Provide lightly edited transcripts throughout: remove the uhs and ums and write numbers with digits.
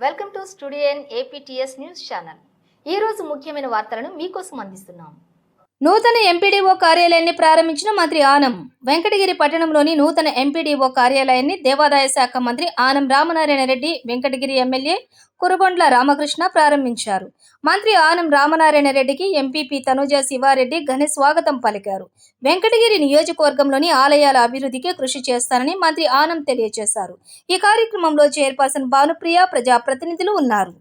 Welcome to studio N APTS news channel. ఈ రోజు ముఖ్యమైన వార్తలను మీకోసం అందిస్తున్నాం. నూతన ఎంపీడీఓ కార్యాలయాన్ని ప్రారంభించిన మంత్రి ఆనం. వెంకటగిరి పట్టణంలోని నూతన ఎంపీడీఓ కార్యాలయాన్ని దేవాదాయ శాఖ మంత్రి ఆనం రామనారాయణ రెడ్డి, వెంకటగిరి ఎమ్మెల్యే కురుగొండ్ల రామకృష్ణ ప్రారంభించారు. మంత్రి ఆనం రామనారాయణ రెడ్డికి ఎంపీపీ తనుజా శివారెడ్డి ఘన స్వాగతం పలికారు. వెంకటగిరి నియోజకవర్గంలోని ఆలయాల అభివృద్ధికి కృషి చేస్తానని మంత్రి ఆనం తెలియజేశారు. ఈ కార్యక్రమంలో చైర్పర్సన్ భానుప్రియ, ప్రజాప్రతినిధులు ఉన్నారు.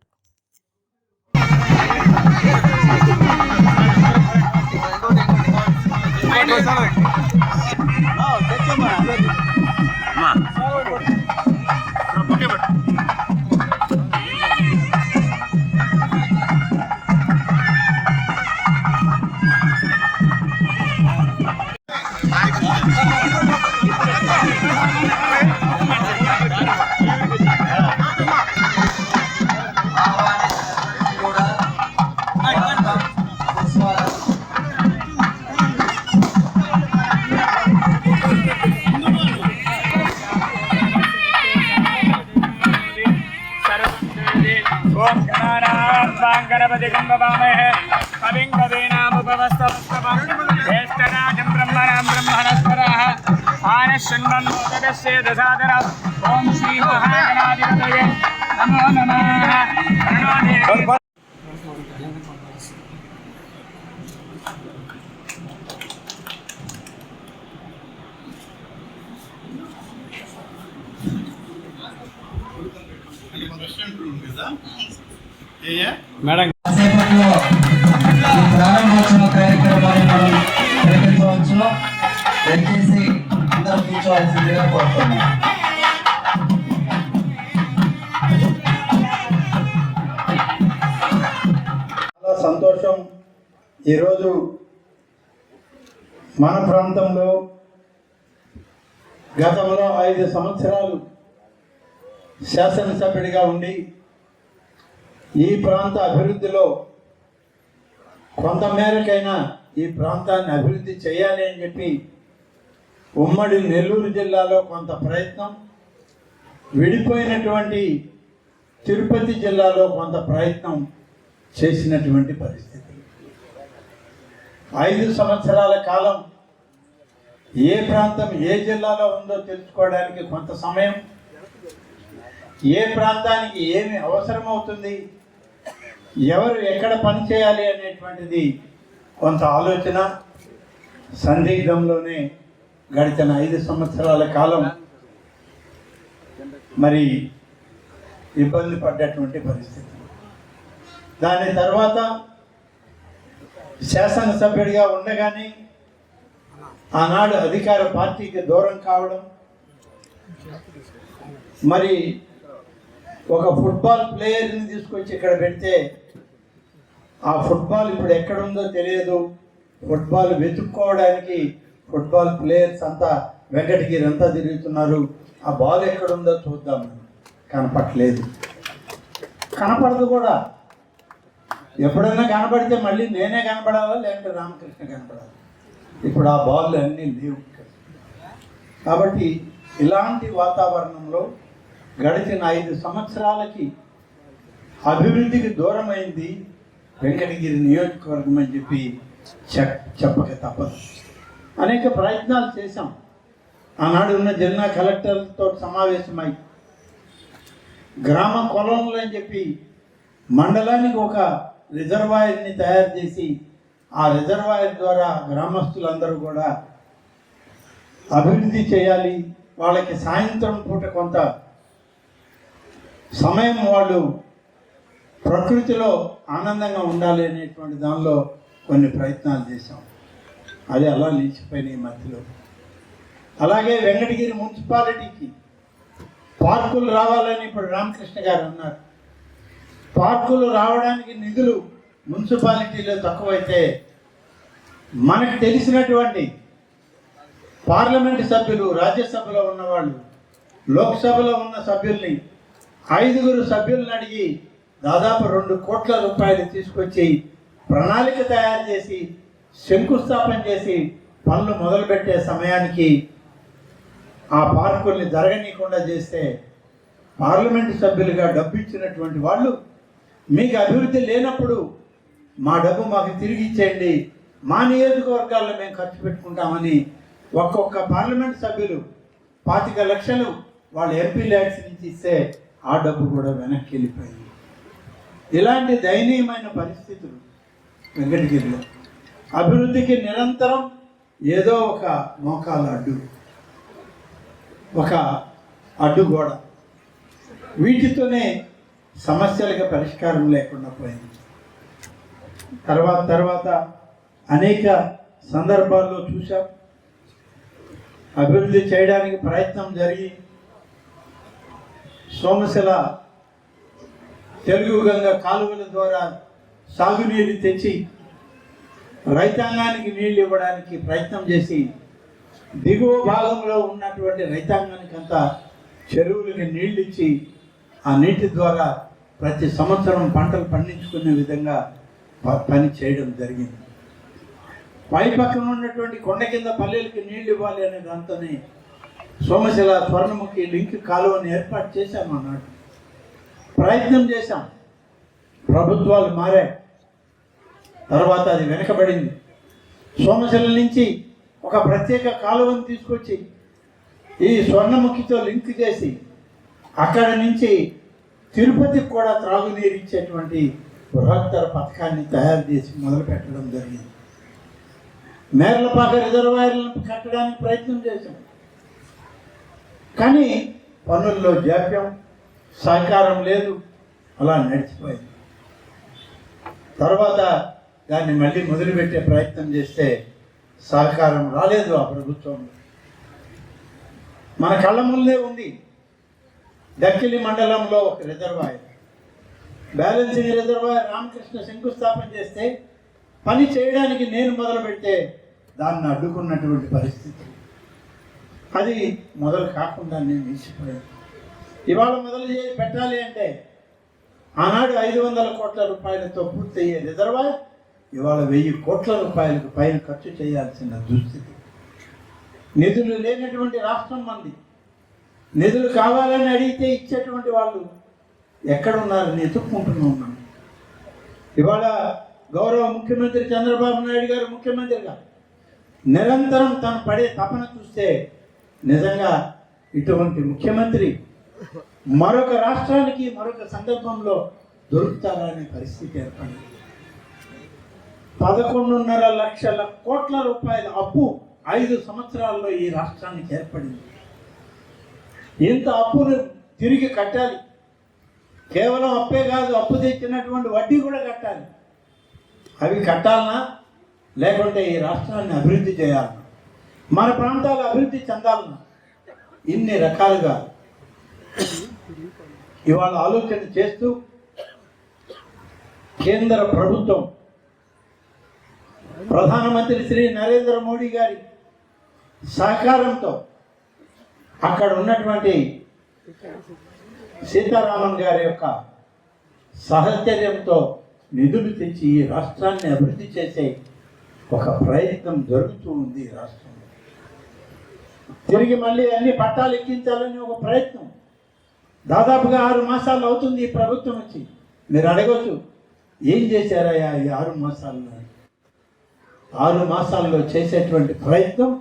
ఓం శ్రీ మహాగణాధిపతయే నమో నమః. మేడం ప్రారంభోత్సవ కార్యక్రమాన్ని మనం నిర్వహించవచ్చు. దయచేసి అందరూ కూర్చోవాల్సిందిగా కోరుతున్నాం. చాలా సంతోషం. ఈరోజు మన ప్రాంతంలో గతంలో 5 సంవత్సరాలు శాసనసభ్యుడిగా ఉండి ఈ ప్రాంత అభివృద్ధిలో కొంత మేరకైనా ఈ ప్రాంతాన్ని అభివృద్ధి చేయాలి అని చెప్పి ఉమ్మడి నెల్లూరు జిల్లాలో కొంత ప్రయత్నం, విడిపోయినటువంటి తిరుపతి జిల్లాలో కొంత ప్రయత్నం చేసినటువంటి పరిస్థితి. 5 సంవత్సరాల కాలం ఏ ప్రాంతం ఏ జిల్లాలో ఉందో తెలుసుకోవడానికి కొంత సమయం, ఏ ప్రాంతానికి ఏమి అవసరమవుతుంది, ఎవరు ఎక్కడ పని చేయాలి అనేటువంటిది కొంత ఆలోచన సందిగ్ధంలోనే గడిచిన 5 సంవత్సరాల కాలం మరి ఇబ్బంది పడ్డటువంటి పరిస్థితి. దాని తర్వాత శాసనసభ్యుడిగా ఉండగానే ఆనాడు అధికార పార్టీకి దూరం కావడం, మరి ఒక ఫుట్బాల్ ప్లేయర్ని తీసుకొచ్చి ఇక్కడ పెడితే ఆ ఫుట్బాల్ ఇప్పుడు ఎక్కడుందో తెలియదు. ఫుట్బాల్ వెతుక్కోవడానికి ఫుట్బాల్ ప్లేయర్స్ అంతా వెంకటగిరి అంతా తిరుగుతున్నారు. ఆ బాల్ ఎక్కడుందో చూద్దాం, కనపట్లేదు, కనపడదు కూడా. ఎప్పుడైనా కనపడితే మళ్ళీ నేనే కనపడాలా లేదంటే రామకృష్ణ కనపడాలి. ఇప్పుడు ఆ బాల్ అన్నీ లేవు. కాబట్టి ఇలాంటి వాతావరణంలో గడిచిన 5 సంవత్సరాలకి అభివృద్ధికి దూరమైంది వెంకటగిరి నియోజకవర్గం అని చెప్పి చెప్పక తప్పదు. అనేక ప్రయత్నాలు చేశాం. ఆనాడు ఉన్న జిల్లా కలెక్టర్లతో సమావేశమై గ్రామ కొలంలు అని చెప్పి మండలానికి ఒక రిజర్వాయర్ని తయారు చేసి ఆ రిజర్వాయర్ ద్వారా గ్రామస్తులందరూ కూడా అభివృద్ధి చేయాలి, వాళ్ళకి సాయంత్రం పూట కొంత సమయం వాళ్ళు ప్రకృతిలో ఆనందంగా ఉండాలి అనేటువంటి దానిలో కొన్ని ప్రయత్నాలు చేశాం. అది అలా నిలిచిపోయినాయి మధ్యలో. అలాగే వెంకటగిరి మున్సిపాలిటీకి పార్కులు రావాలని ఇప్పుడు రామకృష్ణ గారు అన్నారు. పార్కులు రావడానికి నిధులు మున్సిపాలిటీలో తక్కువైతే మనకు తెలిసినటువంటి పార్లమెంటు సభ్యులు, రాజ్యసభలో ఉన్నవాళ్ళు, లోక్సభలో ఉన్న సభ్యుల్ని 5 సభ్యులను అడిగి దాదాపు 2 కోట్ల రూపాయలు తీసుకొచ్చి ప్రణాళిక తయారు చేసి శంకుస్థాపన చేసి పనులు మొదలుపెట్టే సమయానికి ఆ పార్కుల్ని జరగనీయకుండా చేస్తే పార్లమెంటు సభ్యులుగా డబ్బు ఇచ్చినటువంటి వాళ్ళు మీకు అభివృద్ధి లేనప్పుడు మా డబ్బు మాకు తిరిగి ఇచ్చేయండి, మా నియోజకవర్గాల్లో మేము ఖర్చు పెట్టుకుంటామని ఒక్కొక్క పార్లమెంట్ సభ్యులు 25 లక్షలు వాళ్ళ ఎంపీ ల్యాడ్స్ నుంచి ఇస్తే ఆ డబ్బు కూడా వెనక్కి వెళ్ళిపోయింది. ఇలాంటి దయనీయమైన పరిస్థితులు వెంకటగిరిలో. అభివృద్ధికి నిరంతరం ఏదో ఒక మోకాల అడ్డు, ఒక అడ్డుగోడ, వీటితోనే సమస్యలకు పరిష్కారం లేకుండా పోయింది. తర్వాత అనేక సందర్భాల్లో చూసాం, అభివృద్ధి చేయడానికి ప్రయత్నం జరిగి సోమశిల తెలుగు గంగ కాలువల ద్వారా సాగునీరు తెచ్చి రైతాంగానికి నీళ్ళు ఇవ్వడానికి ప్రయత్నం చేసి దిగువ భాగంలో ఉన్నటువంటి రైతాంగానికి అంతా చెరువులకి నీళ్ళు ఇచ్చి ఆ నీటి ద్వారా ప్రతి సంవత్సరం పంటలు పండించుకునే విధంగా పని చేయడం జరిగింది. పై పక్కన ఉన్నటువంటి కొండ కింద పల్లెలకి నీళ్లు ఇవ్వాలి అనే దాంతోనే సోమశిల స్వర్ణముఖి లింక్ కాలువని ఏర్పాటు చేశాం అన్నాడు. ప్రయత్నం చేశాం, ప్రభుత్వాలు మారాయి, తర్వాత అది వెనకబడింది. సోమశిల నుంచి ఒక ప్రత్యేక కాలువను తీసుకొచ్చి ఈ స్వర్ణముఖితో లింక్ చేసి అక్కడ నుంచి తిరుపతికి కూడా త్రాగునీరు ఇచ్చేటువంటి బృహత్తర పథకాన్ని తయారు చేసి మొదలు పెట్టడం జరిగింది. మేర్లపాక రిజర్వాయర్లను కట్టడానికి ప్రయత్నం చేశాం, కానీ పనుల్లో జాప్యం, సహకారం లేదు, అలా నడిచిపోయింది. తర్వాత దాన్ని మళ్ళీ మొదలుపెట్టే ప్రయత్నం చేస్తే సహకారం రాలేదు ఆ ప్రభుత్వంలో. మన కళ్ళ ముందే ఉంది దక్కిలి మండలంలో ఒక రిజర్వాయర్, బ్యాలెన్సింగ్ రిజర్వాయర్ రామకృష్ణ శంకుస్థాపన చేస్తే పని చేయడానికి నేను మొదలు పెడితే దాన్ని అడ్డుకున్నటువంటి పరిస్థితి. అది మొదలు కాకుండా నేను నిలిచిపోయాను. ఇవాళ మొదలు చేసి పెట్టాలి అంటే ఆనాడు 500 కోట్ల రూపాయలతో పూర్తయ్యే రిజర్వాయర్ ఇవాళ 1000 కోట్ల రూపాయలకు పైన ఖర్చు చేయాల్సిన దుస్థితి. నిధులు లేనటువంటి రాష్ట్రం మంది. నిధులు కావాలని అడిగితే ఇచ్చేటువంటి వాళ్ళు ఎక్కడున్నారని ఎత్తుక్కుంటూ ఉన్నాం. ఇవాళ గౌరవ ముఖ్యమంత్రి చంద్రబాబు నాయుడు గారు ముఖ్యమంత్రిగా నిరంతరం తను పడే తపన చూస్తే నిజంగా ఇటువంటి ముఖ్యమంత్రి మరొక రాష్ట్రానికి మరొక సందర్భంలో దొరుకుతారనే పరిస్థితి ఏర్పడింది. 11.5 లక్షల కోట్ల రూపాయల అప్పు 5 సంవత్సరాల్లో ఈ రాష్ట్రానికి ఏర్పడింది. ఇంత అప్పును తిరిగి కట్టాలి. కేవలం అప్పే కాదు, అప్పు తెచ్చినటువంటి వడ్డీ కూడా కట్టాలి. అవి కట్టాలన్నా లేకుంటే ఈ రాష్ట్రాన్ని అభివృద్ధి చేయాలన్నా, మన ప్రాంతాలు అభివృద్ధి చెందాలన్నా ఇన్ని రకాలుగా ఇవాళ ఆలోచన చేస్తూ కేంద్ర ప్రభుత్వం ప్రధానమంత్రి శ్రీ నరేంద్ర మోడీ గారి సహకారంతో అక్కడ ఉన్నటువంటి సీతారామన్ గారి యొక్క సహచర్యంతో నిధులు తెచ్చి ఈ రాష్ట్రాన్ని అభివృద్ధి చేసే ఒక ప్రయత్నం జరుగుతూ ఉంది. ఈ రాష్ట్రంలో తిరిగి మళ్ళీ అన్ని పట్టాలు ఎక్కించాలని ఒక ప్రయత్నం. దాదాపుగా 6 మాసాలు అవుతుంది ఈ ప్రభుత్వం వచ్చి. మీరు అడగవచ్చు, ఏం చేశారయ్యా ఈ 6 మాసాల్లో? 6 మాసాల్లో చేసేటువంటి ప్రయత్నం